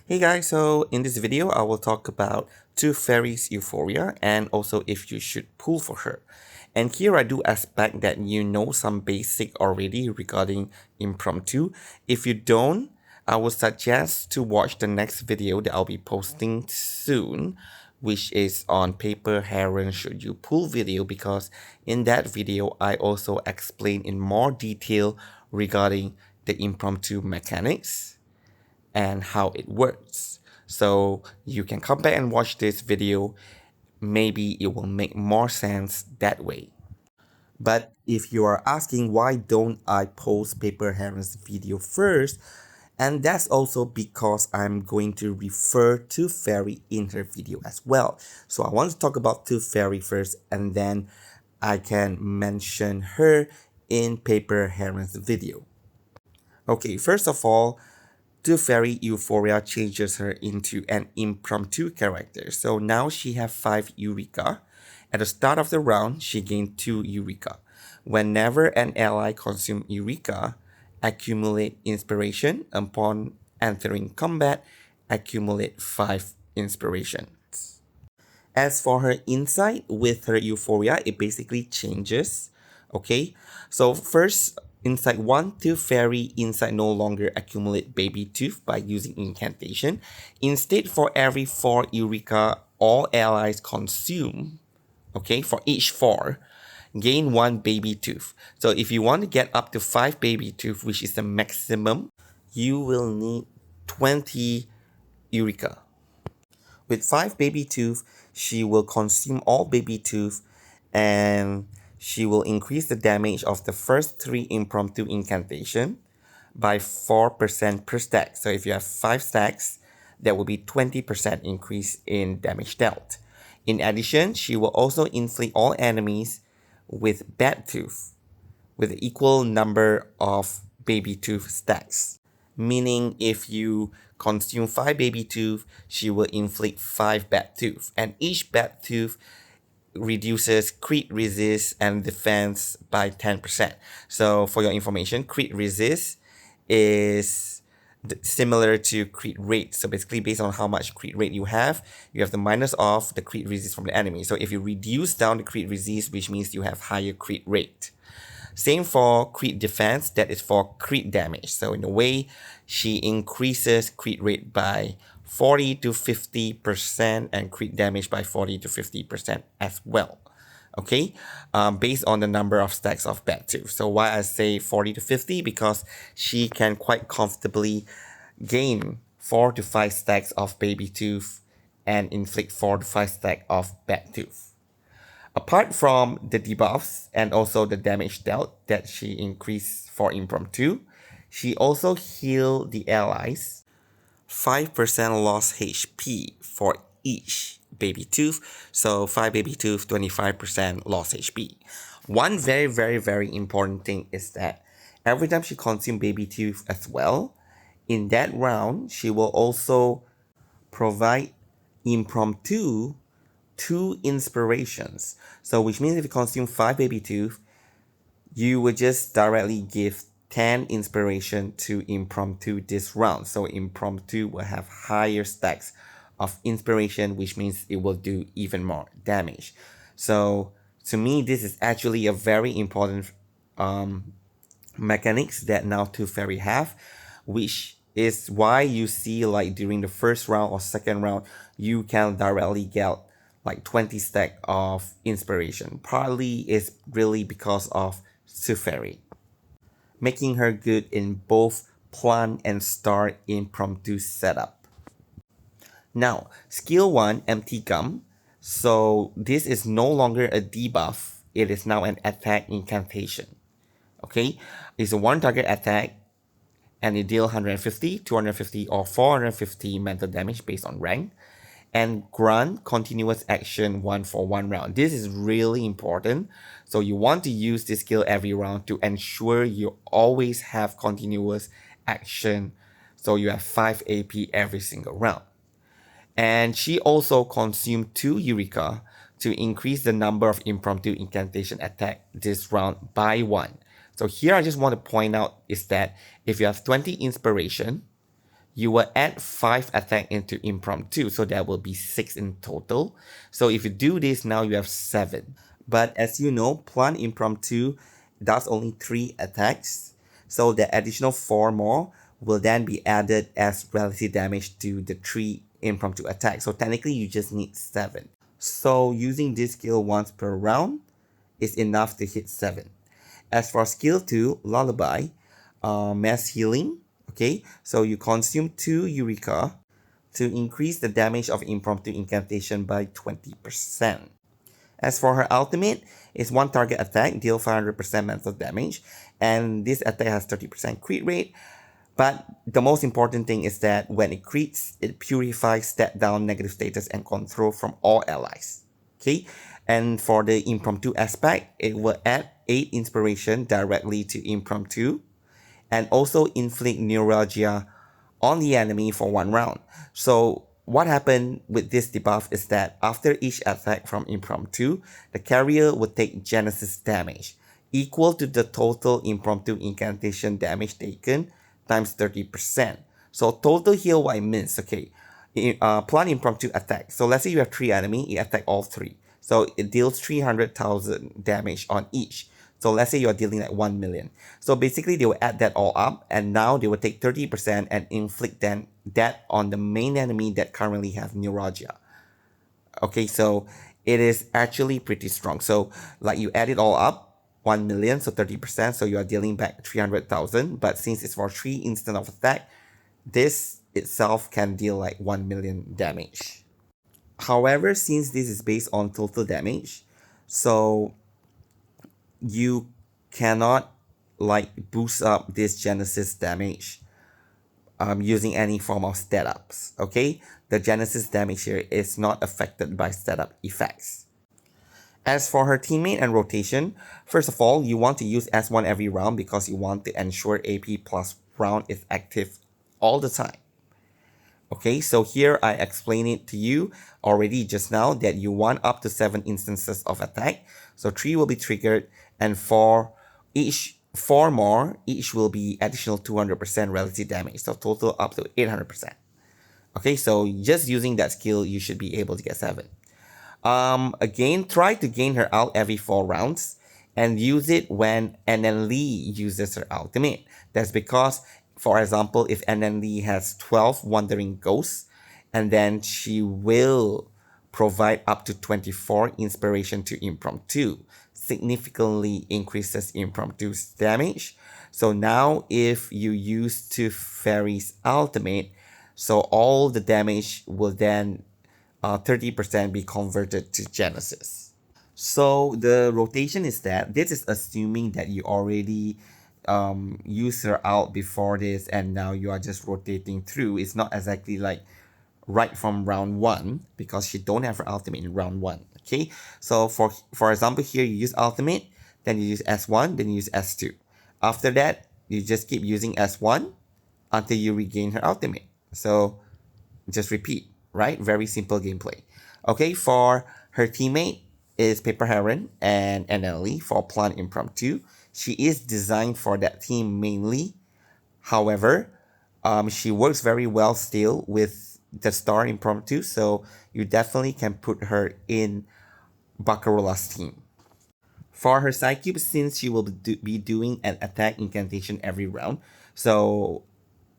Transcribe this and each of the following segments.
Hey guys, so in this video I will talk about Tooth Fairy's Euphoria and also if you should pull for her. And here I do expect that you know some basic already regarding impromptu. If you don't, I would suggest to watch the next video that I'll be posting soon, which is on Paper Heron Should You Pull video, because in that video I also explain in more detail regarding the impromptu mechanics and how it works. So you can come back and watch this video. Maybe it will make more sense that way. But if you are asking why don't I post Paper Heron's video first, and that's also because I'm going to refer to Fairy in her video as well. So I want to talk about Tooth Fairy first, and then I can mention her in Paper Heron's video. Okay, first of all, Tooth Fairy Euphoria changes her into an impromptu character. So now she has 5 Eureka. At the start of the round, she gained 2 Eureka. Whenever an ally consumes Eureka, accumulate inspiration. Upon entering combat, accumulate 5 inspirations. As for her insight with her Euphoria, it basically changes. Okay, so first, Insight 1, Tooth Fairy Insight no longer accumulate baby tooth by using incantation. Instead, for every 4 Eureka all allies consume, okay, for each 4, gain 1 baby tooth. So if you want to get up to 5 baby tooth, which is the maximum, you will need 20 Eureka. With 5 baby tooth, she will consume all baby tooth and she will increase the damage of the first 3 impromptu incantation by 4% per stack. So if you have 5 stacks, there will be 20% increase in damage dealt. In addition, she will also inflict all enemies with bad tooth with an equal number of baby tooth stacks. Meaning if you consume 5 baby tooth, she will inflict 5 bad tooth. And each bad tooth reduces crit resist and defense by 10%. So for your information, crit resist is similar to crit rate. So basically based on how much crit rate you have the minus of the crit resist from the enemy. So if you reduce down the crit resist, which means you have higher crit rate. Same for crit defense, that is for crit damage. So in a way, she increases crit rate by 40 to 50% and crit damage by 40 to 50% as well. Okay, based on the number of stacks of bad tooth. So why I say 40 to 50? Because she can quite comfortably gain 4 to 5 stacks of baby tooth and inflict 4 to 5 stacks of bad tooth. Apart from the debuffs and also the damage dealt that she increased for impromptu, she also healed the allies 5% lost HP for each baby tooth. So 5 baby tooth, 25% lost HP. One very important thing is that every time she consumes baby tooth as well, in that round, she will also provide impromptu 2 inspirations. So which means if you consume 5 baby tooth, you would just directly give 10 inspiration to impromptu this round. So impromptu will have higher stacks of inspiration, which means it will do even more damage. So to me, this is actually a very important mechanics that now Tooth Fairy have, which is why you see like during the first round or second round, you can directly get like 20 stack of inspiration. Partly is really because of Tooth Fairy, making her good in both plant and start impromptu setup. Now, skill 1, Empty Gum. So this is no longer a debuff, it is now an attack incantation. Okay, it's a 1 target attack and it deals 150, 250 or 450 mental damage based on rank. And grant continuous action 1 for 1 round. This is really important. So you want to use this skill every round to ensure you always have continuous action. So you have 5 AP every single round. And she also consumed 2 Eureka to increase the number of impromptu incantation attack this round by 1. So here I just want to point out is that if you have 20 inspiration, you will add 5 attack into impromptu, so that will be 6 in total. So if you do this, now you have 7. But as you know, plant impromptu does only 3 attacks, so the additional 4 more will then be added as relative damage to the 3 impromptu attacks. So technically you just need 7. So using this skill once per round is enough to hit 7. As for skill 2, Lullaby, mass healing. Okay, so you consume 2 Eureka to increase the damage of impromptu incantation by 20%. As for her ultimate, it's one target attack, deal 500% mental damage, and this attack has 30% crit rate. But the most important thing is that when it crits, it purifies step down negative status and control from all allies. Okay, and for the impromptu aspect, it will add 8 inspiration directly to impromptu, and also inflict neuralgia on the enemy for 1 round. So what happened with this debuff is that after each attack from impromptu, the carrier would take Genesis damage, equal to the total impromptu incantation damage taken times 30%. So total heal what it means, okay, plant impromptu attack. So let's say you have 3 enemy, you attack all 3. So it deals 300,000 damage on each. So let's say you're dealing like 1 million. So basically they will add that all up, and now they will take 30% and inflict then that on the main enemy that currently have neuralgia. Okay, so it is actually pretty strong. So like you add it all up, 1 million, so 30%, so you are dealing back 300,000. But since it's for 3 instant of attack, this itself can deal like 1 million damage. However, since this is based on total damage, so you cannot like boost up this Genesis damage using any form of setups. Okay, the Genesis damage here is not affected by setup effects. As for her teammate and rotation, first of all, you want to use S1 every round because you want to ensure AP plus round is active all the time. Okay, so here I explained it to you already just now that you want up to 7 instances of attack. So 3 will be triggered, and for each 4 more, each will be additional 200% relative damage. So total up to 800%. Okay, so just using that skill, you should be able to get 7. Again, try to gain her out every 4 rounds and use it when NN Lee uses her ultimate. That's because, for example, if NN Lee has 12 Wandering Ghosts, and then she will provide up to 24 inspiration to impromptu, significantly increases impromptu's damage. So now if you use 2 fairies ultimate, so all the damage will then 30% be converted to Genesis. So the rotation is that this is assuming that you already use her out before this and now you are just rotating through. It's not exactly like right from round 1 because she don't have her ultimate in round 1. Okay, so for example here you use ultimate, then you use S1, then you use S2. After that you just keep using S1 until you regain her ultimate. So just repeat, right? Very simple gameplay. Okay, for her teammate is Paper Heron and NLE for Plant Impromptu. She is designed for that team mainly. However, she works very well still with the Star Impromptu, so you definitely can put her in Baccarola's team. For her Psychube, since she will be doing an attack incantation every round, so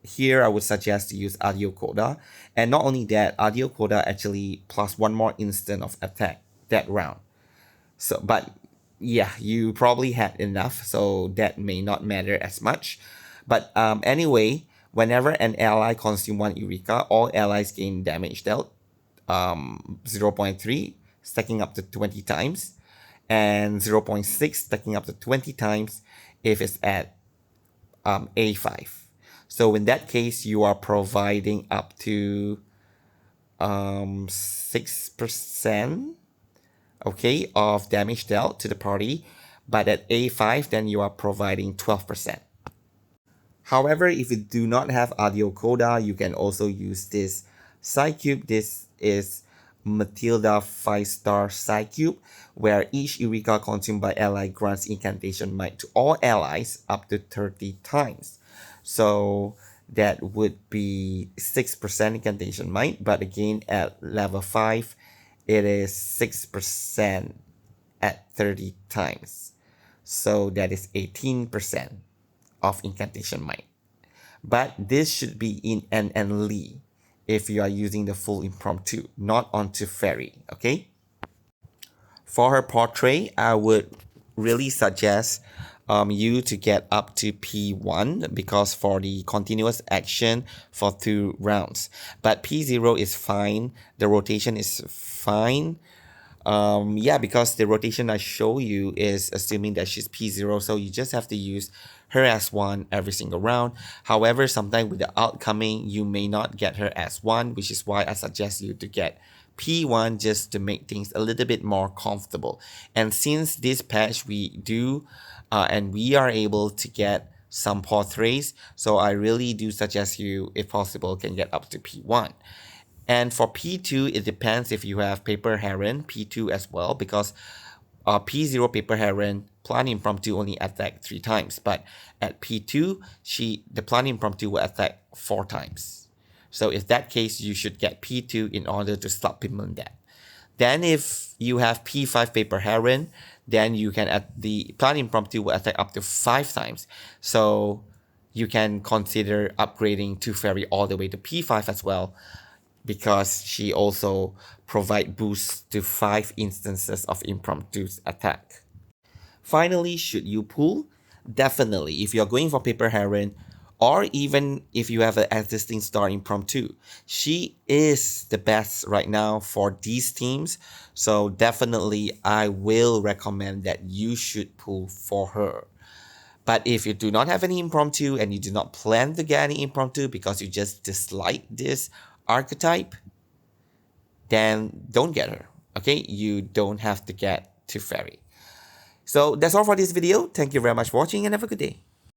here I would suggest to use Adio Coda. And not only that, Adio Coda actually plus 1 more instant of attack that round. So, but yeah, you probably had enough, so that may not matter as much. But anyway, whenever an ally consumes 1 Eureka, all allies gain damage dealt 0.3, stacking up to 20 times, and 0.6, stacking up to 20 times if it's at A5. So in that case, you are providing up to 6%, okay, of damage dealt to the party. But at A5, then you are providing 12%. However, if you do not have Audio Coda, you can also use this Psychube. This is Matilda 5-star Psychube, where each Eureka consumed by ally grants incantation might to all allies up to 30 times. So that would be 6% incantation might, but again at level 5 it is 6% at 30 times. So that is 18% of incantation might. But this should be in N and Lee if you are using the full impromptu, not onto fairy, okay? For her portrait, I would really suggest you to get up to P1 because for the continuous action for 2 rounds. But P0 is fine, the rotation is fine. Yeah, because the rotation I show you is assuming that she's P0, so you just have to use her as 1 every single round. However, sometimes with the outcoming, you may not get her as 1, which is why I suggest you to get P1 just to make things a little bit more comfortable. And since this patch we do, and we are able to get some portraits, so I really do suggest you, if possible, can get up to P1. And for P2, it depends if you have Paper Heron, P2 as well, because P0 Paper Heron, Plan Impromptu only attack 3 times. But at P2, the Plan Impromptu will attack 4 times. So if that case, you should get P2 in order to supplement that. Then if you have P5 Paper Heron, then you can the Plan Impromptu will attack up to 5 times. So you can consider upgrading to Fairy all the way to P5 as well, because she also provide boosts to 5 instances of impromptu's attack. Finally, should you pull? Definitely, if you're going for Paper Heron, or even if you have an existing star impromptu, she is the best right now for these teams. So definitely, I will recommend that you should pull for her. But if you do not have any impromptu and you do not plan to get any impromptu because you just dislike this archetype, then don't get her, okay? You don't have to get to fairy. So that's all for this video. Thank you very much for watching and have a good day.